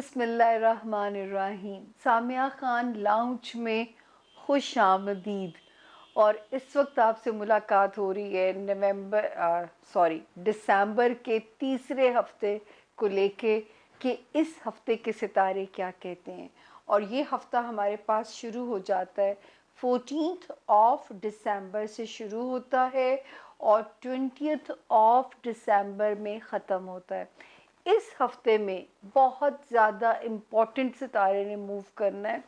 बिस्मिल्लाहिर्रहमानिर्रहीम। सामिया खान लाउंज में खुश आमदीद। और इस वक्त आपसे मुलाकात हो रही है दिसंबर के तीसरे हफ्ते को लेके कि इस हफ्ते के सितारे क्या कहते हैं। और ये हफ्ता हमारे पास शुरू हो जाता है 14 ऑफ दिसंबर से शुरू होता है और 20 ऑफ दिसंबर में ख़त्म होता है। इस हफ्ते में बहुत ज़्यादा इम्पॉर्टेंट सितारे ने मूव करना है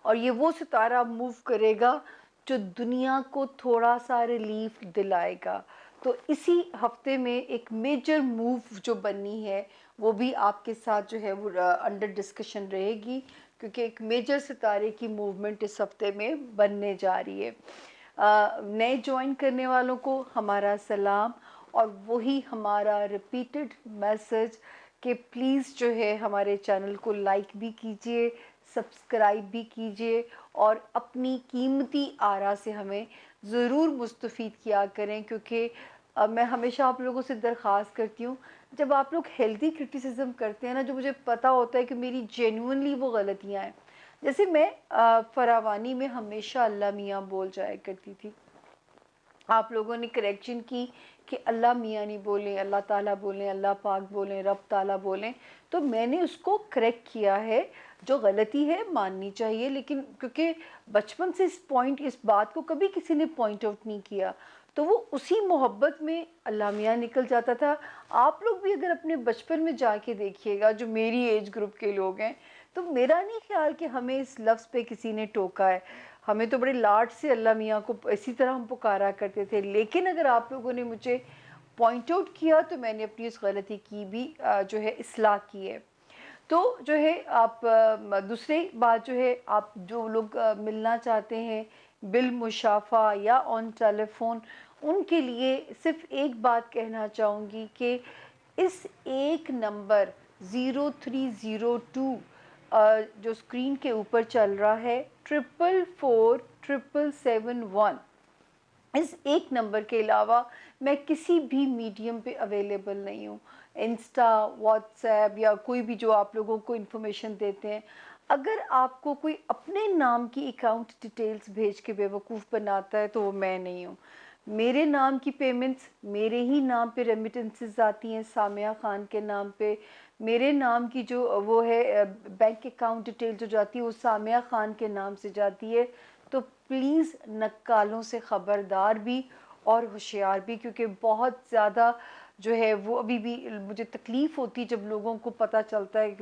और ये वो सितारा मूव करेगा जो दुनिया को थोड़ा सा रिलीफ दिलाएगा। तो इसी हफ्ते में एक मेजर मूव जो बननी है वो भी आपके साथ जो है वो अंडर डिस्कशन रहेगी, क्योंकि एक मेजर सितारे की मूवमेंट इस हफ्ते में बनने जा रही है। नए ज्वाइन करने वालों को हमारा सलाम और वही हमारा रिपीटेड मैसेज कि प्लीज़ जो है हमारे चैनल को लाइक भी कीजिए, सब्सक्राइब भी कीजिए और अपनी कीमती आरा से हमें ज़रूर मुस्तफ़ीद किया करें। क्योंकि मैं हमेशा आप लोगों से दरख्वास्त करती हूँ, जब आप लोग हेल्दी क्रिटिसिज्म करते हैं ना, जो मुझे पता होता है कि मेरी जेन्युइनली वो गलतियाँ हैं। जैसे मैं फरावानी में हमेशा अल्लाह मियाँ बोल जाया करती थी, आप लोगों ने करेक्शन की कि अल्लाह मियाँ नहीं बोलें, अल्लाह ताला बोलें, अल्लाह पाक बोलें, रब ताला बोलें। तो मैंने उसको करेक्ट किया है। जो गलती है माननी चाहिए, लेकिन क्योंकि बचपन से इस बात को कभी किसी ने पॉइंट आउट नहीं किया, तो वो उसी मोहब्बत में अल्लाह मियाँ निकल जाता था। आप लोग भी अगर अपने बचपन में जाके देखिएगा, जो मेरी एज ग्रुप के लोग हैं, तो मेरा नहीं ख्याल कि हमें इस लफ्ज़ पे किसी ने टोका है। हमें तो बड़े लाड से अल्लाह मियाँ को इसी तरह हम पुकारा करते थे। लेकिन अगर आप लोगों ने मुझे पॉइंट आउट किया तो मैंने अपनी उस गलती की भी जो है इस्लाह की है। तो जो है आप दूसरी बात जो है, आप जो लोग मिलना चाहते हैं बिल मुशाफा या ऑन टेलीफोन, उनके लिए सिर्फ एक बात कहना चाहूँगी कि इस एक नंबर 0302 जो स्क्रीन के ऊपर चल रहा है 444771, इस एक नंबर के अलावा मैं किसी भी मीडियम पे अवेलेबल नहीं हूँ। इंस्टा, व्हाट्सएप या कोई भी जो आप लोगों को इन्फॉर्मेशन देते हैं, अगर आपको कोई अपने नाम की अकाउंट डिटेल्स भेज के बेवकूफ़ बनाता है तो वो मैं नहीं हूँ। मेरे नाम की पेमेंट्स, मेरे ही नाम पे रेमिटेंसेस आती हैं सामिया खान के नाम पे। मेरे नाम की जो वो है बैंक अकाउंट डिटेल जो जाती है वो सामिया खान के नाम से जाती है। तो प्लीज़ नक्कालों से ख़बरदार भी और होशियार भी, क्योंकि बहुत ज़्यादा जो है वो अभी भी मुझे तकलीफ़ होती है जब लोगों को पता चलता है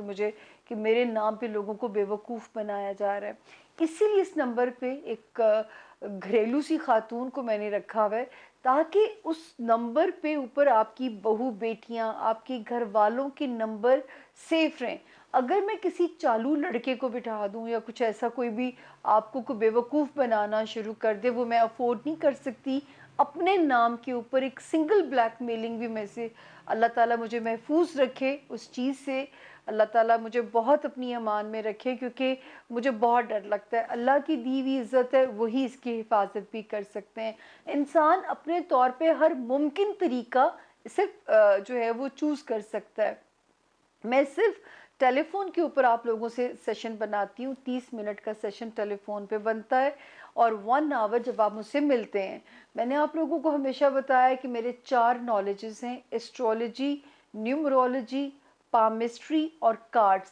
कि मेरे नाम पे लोगों को बेवकूफ़ बनाया जा रहा है। इसीलिए इस नंबर पे एक घरेलू सी खातून को मैंने रखा हुआ है, ताकि उस नंबर पे ऊपर आपकी बहू बेटियां, आपके घर वालों के नंबर सेफ रहें। अगर मैं किसी चालू लड़के को बिठा दूं या कुछ ऐसा कोई भी आपको को बेवकूफ़ बनाना शुरू कर दे, वो मैं अफोर्ड नहीं कर सकती। अपने नाम के ऊपर एक सिंगल ब्लैकमेलिंग भी मैं से, अल्लाह ताला मुझे महफूज रखे उस चीज़ से। अल्लाह ताला मुझे बहुत अपनी अमान में रखे, क्योंकि मुझे बहुत डर लगता है। अल्लाह की दी हुई इज़्ज़त है, वही इसकी हिफाजत भी कर सकते हैं। इंसान अपने तौर पे हर मुमकिन तरीका सिर्फ जो है वो चूज़ कर सकता है। मैं सिर्फ टेलीफोन के ऊपर आप लोगों से सेशन बनाती हूँ, 30 मिनट का सेशन टेलीफोन पे बनता है और 1 आवर जब आप मुझसे मिलते हैं। मैंने आप लोगों को हमेशा बताया कि मेरे 4 नॉलेजेस हैं: एस्ट्रोलॉजी, न्यूमरोलॉजी, पामिस्ट्री और कार्ड्स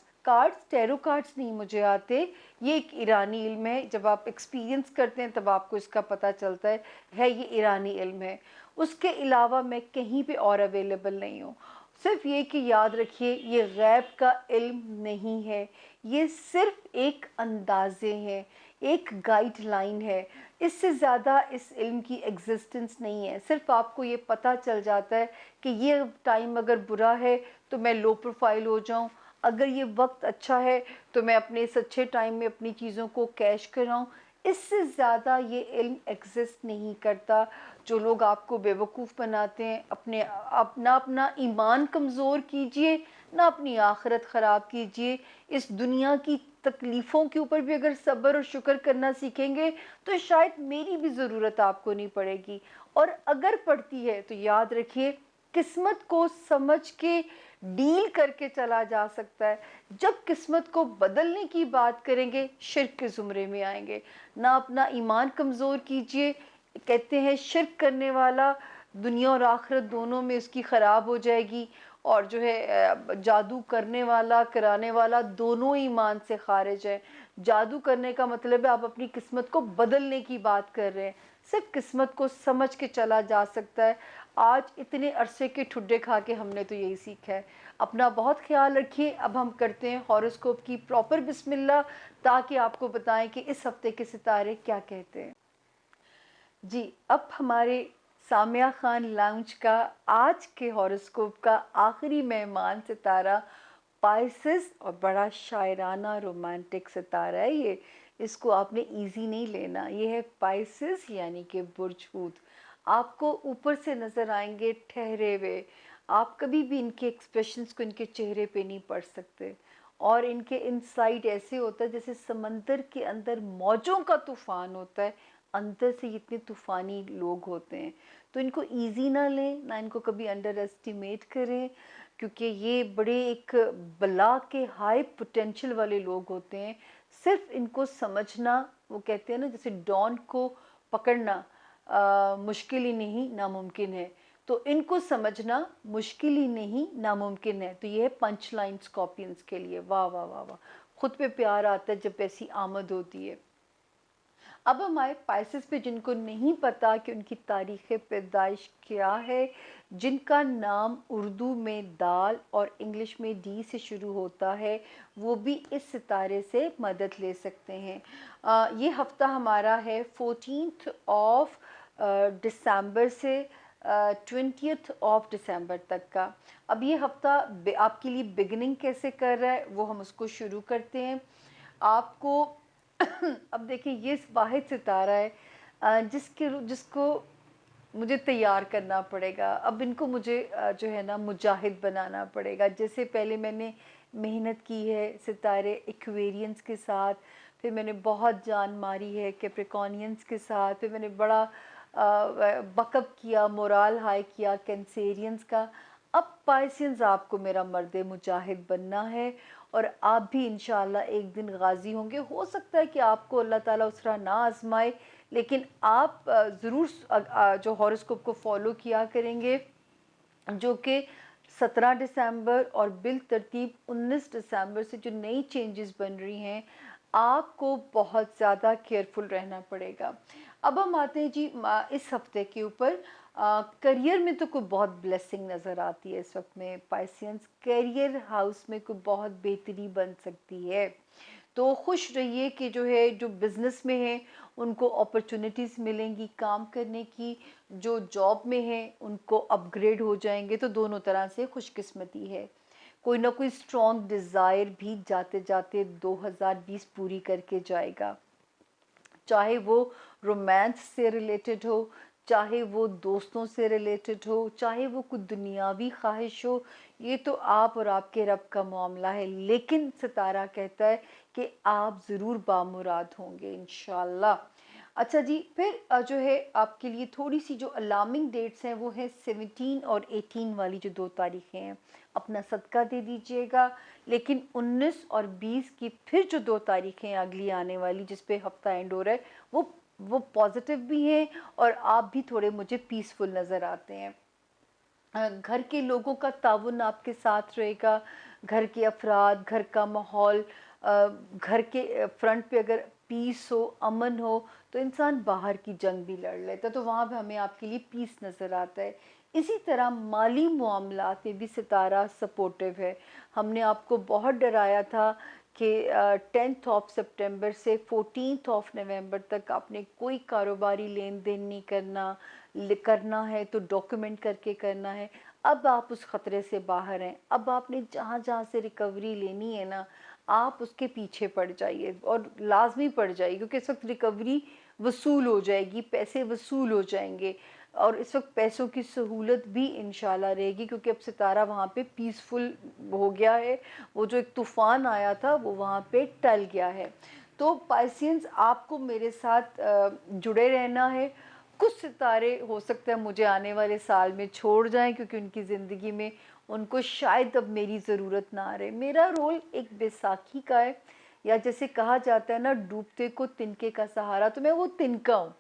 टैरो कार्ड्स नहीं मुझे आते। ये एक ईरानी इल्म है, जब आप एक्सपीरियंस करते हैं तब आपको इसका पता चलता है ये ईरानी इल्म है। उसके अलावा मैं कहीं पे और अवेलेबल नहीं हूँ। सिर्फ ये कि याद रखिए, ये गैब का इल्म नहीं है, ये सिर्फ एक अंदाज़े हैं, एक गाइडलाइन है। इससे ज़्यादा इस इल्म की एग्जिस्टेंस नहीं है। सिर्फ आपको ये पता चल जाता है कि ये टाइम अगर बुरा है तो मैं लो प्रोफाइल हो जाऊं, अगर ये वक्त अच्छा है तो मैं अपने इस अच्छे टाइम में अपनी चीज़ों को कैश कराऊं। इससे ज़्यादा ये इल्म एग्जिस्ट नहीं करता। जो लोग आपको बेवकूफ़ बनाते हैं, अपना ईमान कमज़ोर कीजिए, ना अपनी आखिरत ख़राब कीजिए। इस दुनिया की तकलीफ़ों के ऊपर भी अगर सब्र और शुक्र करना सीखेंगे तो शायद मेरी भी ज़रूरत आपको नहीं पड़ेगी। और अगर पड़ती है तो याद रखिए, किस्मत को समझ के डील करके चला जा सकता है। जब किस्मत को बदलने की बात करेंगे, शिर्क के ज़ुमरे में आएँगे। ना अपना ईमान कमज़ोर कीजिए, कहते हैं शिर्क करने वाला दुनिया और आखिरत दोनों में उसकी ख़राब हो जाएगी, और जो है जादू करने वाला, कराने वाला दोनों ईमान से ख़ारिज है। जादू करने का मतलब है आप अपनी किस्मत को बदलने की बात कर रहे हैं। सिर्फ़ किस्मत को समझ के चला जा सकता है। आज इतने अरसे के ठुड्डे खा के हमने तो यही सीखा है। अपना बहुत ख़्याल रखिए। अब हम करते हैं हॉरोस्कोप की प्रॉपर बिस्मिल्लाह, ताकि आपको बताएँ कि इस हफ़्ते के सितारे क्या कहते हैं। जी, अब हमारे सामिया खान लाउंज का आज के हॉरोस्कोप का आखिरी मेहमान सितारा पाइसेस, और बड़ा शायराना रोमांटिक सितारा है ये। इसको आपने इजी नहीं लेना। ये है पाइसेस यानी कि बुर्ज हूत। आपको ऊपर से नज़र आएंगे ठहरे हुए, आप कभी भी इनके एक्सप्रेशंस को इनके चेहरे पे नहीं पढ़ सकते, और इनके इनसाइड ऐसे होता है जैसे समंदर के अंदर मौजों का तूफान होता है, अंदर से ये इतने तूफ़ानी लोग होते हैं। तो इनको ईज़ी ना लें, ना इनको कभी अंडर एस्टिमेट करें, क्योंकि ये बड़े एक बला के हाई पोटेंशियल वाले लोग होते हैं। सिर्फ़ इनको समझना, वो कहते हैं ना जैसे डॉन को पकड़ना मुश्किल ही नहीं नामुमकिन है, तो इनको समझना मुश्किल ही नहीं नामुमकिन है। तो ये है पंच लाइन स्कॉर्पियंस के लिए। वाह, वाह, वाह, वाह! खुद पे प्यार आता है जब ऐसी आमद होती है। अब हम आए पाइसेस पे, जिनको नहीं पता कि उनकी तारीख़ पैदाइश क्या है, जिनका नाम उर्दू में दाल और इंग्लिश में डी से शुरू होता है, वो भी इस सितारे से मदद ले सकते हैं। ये हफ़्ता हमारा है 14th ऑफ दिसंबर से 20th ऑफ दिसंबर तक का। अब ये हफ़्ता आपके लिए बिगिनिंग कैसे कर रहा है, वो हम उसको शुरू करते हैं। आपको अब देखिए, ये वाहिद सितारा है जिसको मुझे तैयार करना पड़ेगा। अब इनको मुझे जो है ना मुजाहिद बनाना पड़ेगा। जैसे पहले मैंने मेहनत की है सितारे एक्वेरियंस के साथ, फिर मैंने बहुत जान मारी है कैप्रिकॉनियंस के साथ, फिर मैंने बड़ा बकअप किया, मोराल हाई किया कैंसेरियंस का। अब पाइसियंस आपको मेरा मर्द मुजाहिद बनना है, और आप भी इंशाल्लाह एक दिन गाजी होंगे। हो सकता है कि आपको अल्लाह ताला उस तरह ना आजमाए, लेकिन आप ज़रूर जो हॉरोस्कोप को फॉलो किया करेंगे, जो कि 17 दिसंबर और बिल तरतीब 19 दिसंबर से जो नई चेंजेस बन रही हैं, आपको बहुत ज़्यादा केयरफुल रहना पड़ेगा। अब हम आते हैं जी इस हफ्ते के ऊपर। करियर में तो कोई बहुत ब्लेसिंग नज़र आती है इस वक्त में। पाइसियंस करियर हाउस में कोई बहुत बेहतरी बन सकती है, तो खुश रहिए कि जो है जो बिज़नेस में है उनको अपॉर्चुनिटीज़ मिलेंगी काम करने की, जो जॉब में है उनको अपग्रेड हो जाएंगे। तो दोनों तरह से खुशकिस्मती है। कोई ना कोई स्ट्रॉन्ग डिज़ायर भी जाते जाते 2020 पूरी करके जाएगा, चाहे वो रोमांस से रिलेटेड हो, चाहे वो दोस्तों से रिलेटेड हो, चाहे वो कोई दुनियावी ख्वाहिश हो। ये तो आप और आपके रब का मामला है, लेकिन सितारा कहता है कि आप ज़रूर बामुराद होंगे इंशाल्लाह। अच्छा जी, फिर जो है आपके लिए थोड़ी सी जो अलार्मिंग डेट्स हैं वो है 17 और 18 वाली जो 2 तारीखें हैं, अपना सदका दे दीजिएगा। लेकिन 19 और 20 की फिर जो 2 तारीखें हैं अगली आने वाली, जिस पे हफ्ता एंड हो रहा है, वो पॉजिटिव भी हैं, और आप भी थोड़े मुझे पीसफुल नज़र आते हैं। घर के लोगों का ताउन आपके साथ रहेगा। घर के अफराद, घर का माहौल, घर के फ्रंट पे अगर पीस हो, अमन हो, तो इंसान बाहर की जंग भी लड़ लेता है, तो वहाँ पे हमें आपके लिए पीस नज़र आता है। इसी तरह माली मामलात में भी सितारा सपोर्टिव है। हमने आपको बहुत डराया था कि 10th ऑफ सितंबर से 14th ऑफ नवंबर तक आपने कोई कारोबारी लेन देन नहीं करना है तो डॉक्यूमेंट करके करना है। अब आप उस ख़तरे से बाहर हैं। अब आपने जहाँ जहाँ से रिकवरी लेनी है ना, आप उसके पीछे पड़ जाइए, और लाजमी पड़ जाइए, क्योंकि इस वक्त रिकवरी वसूल हो जाएगी, पैसे वसूल हो जाएंगे, और इस वक्त पैसों की सहूलत भी इंशाल्लाह रहेगी, क्योंकि अब सितारा वहाँ पे पीसफुल हो गया है। वो जो एक तूफ़ान आया था वो वहाँ पे टल गया है। तो पाइसियंस, आपको मेरे साथ जुड़े रहना है। कुछ सितारे हो सकता है मुझे आने वाले साल में छोड़ जाएँ, क्योंकि उनकी ज़िंदगी में उनको शायद अब मेरी ज़रूरत ना रहे। मेरा रोल एक बैसाखी का है, या जैसे कहा जाता है ना, डूबते को तिनके का सहारा, तो मैं वो तिनका हूँ।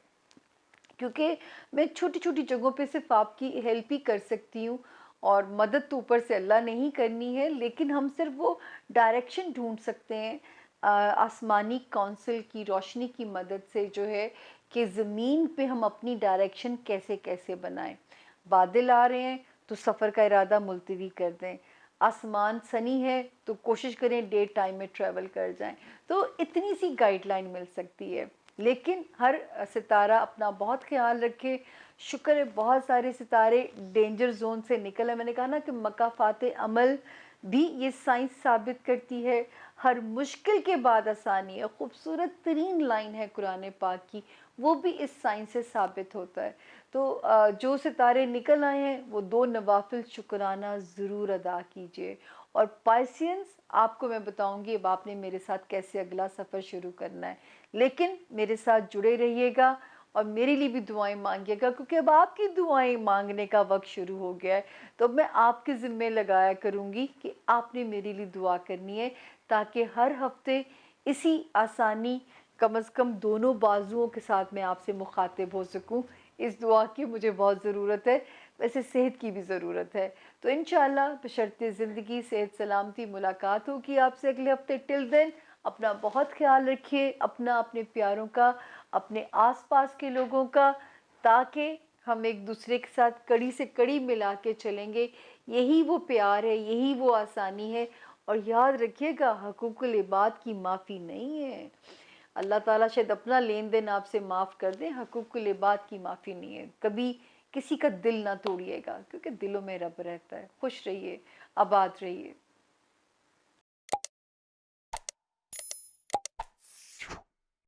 क्योंकि मैं छोटी-छोटी जगहों पे सिर्फ़ आपकी हेल्प ही कर सकती हूँ, और मदद तो ऊपर से अल्लाह ने ही करनी है, लेकिन हम सिर्फ़ वो डायरेक्शन ढूँढ सकते हैं आसमानी काउंसिल की रोशनी की मदद से, जो है कि ज़मीन पे हम अपनी डायरेक्शन कैसे-कैसे बनाएँ। बादल आ रहे हैं तो सफ़र का इरादा मुलतवी कर दें, आसमान सनी है तो कोशिश करें डे टाइम में ट्रैवल कर जाएँ। तो इतनी सी गाइडलाइन मिल सकती है। लेकिन हर सितारा अपना बहुत ख्याल रखे। शुक्र है बहुत सारे सितारे डेंजर ज़ोन से निकल आए। मैंने कहा ना कि मकाफ़ात अमल भी ये साइंस साबित करती है। हर मुश्किल के बाद आसानी है, खूबसूरत तरीन लाइन है कुरान पाक की, वो भी इस साइंस से साबित होता है। तो जो सितारे निकल आए हैं वो 2 नवाफ़िल शुक्राना ज़रूर अदा कीजिए। और पाइसियंस, आपको मैं बताऊँगी अब आपने मेरे साथ कैसे अगला सफ़र शुरू करना है। लेकिन मेरे साथ जुड़े रहिएगा और मेरे लिए भी दुआएँ माँगिएगा, क्योंकि अब आपकी दुआएँ माँगने का वक़्त शुरू हो गया है। तो अब मैं आपके ज़िम्मे लगाया करूँगी कि आपने मेरे लिए दुआ करनी है, ताकि हर हफ़्ते इसी आसानी, कम से कम दोनों बाजुओं के साथ मैं आपसे मुखातिब हो सकूँ। इस दुआ की मुझे बहुत ज़रूरत है, वैसे सेहत की भी ज़रूरत है। तो इंशाअल्लाह बशर्ते ज़िंदगी, सेहत सलामती, मुलाकात होगी आपसे अगले हफ़्ते। टिल देन अपना बहुत ख़्याल रखिए, अपना, अपने प्यारों का, अपने आस-पास के लोगों का, ताकि हम एक-दूसरे के साथ कड़ी से कड़ी मिला के चलेंगे। यही वो प्यार है, यही वो आसानी है। और याद रखिएगा, हकूक़ुल इबाद की माफ़ी नहीं है। अल्लाह ताला शायद अपना लेन-देन आपसे माफ़ कर दें, हकूक़ुल इबाद की माफ़ी नहीं है। कभी किसी का दिल ना तोड़िएगा, क्योंकि दिलों में रब रहता है। खुश रहिए, आबाद रहिए।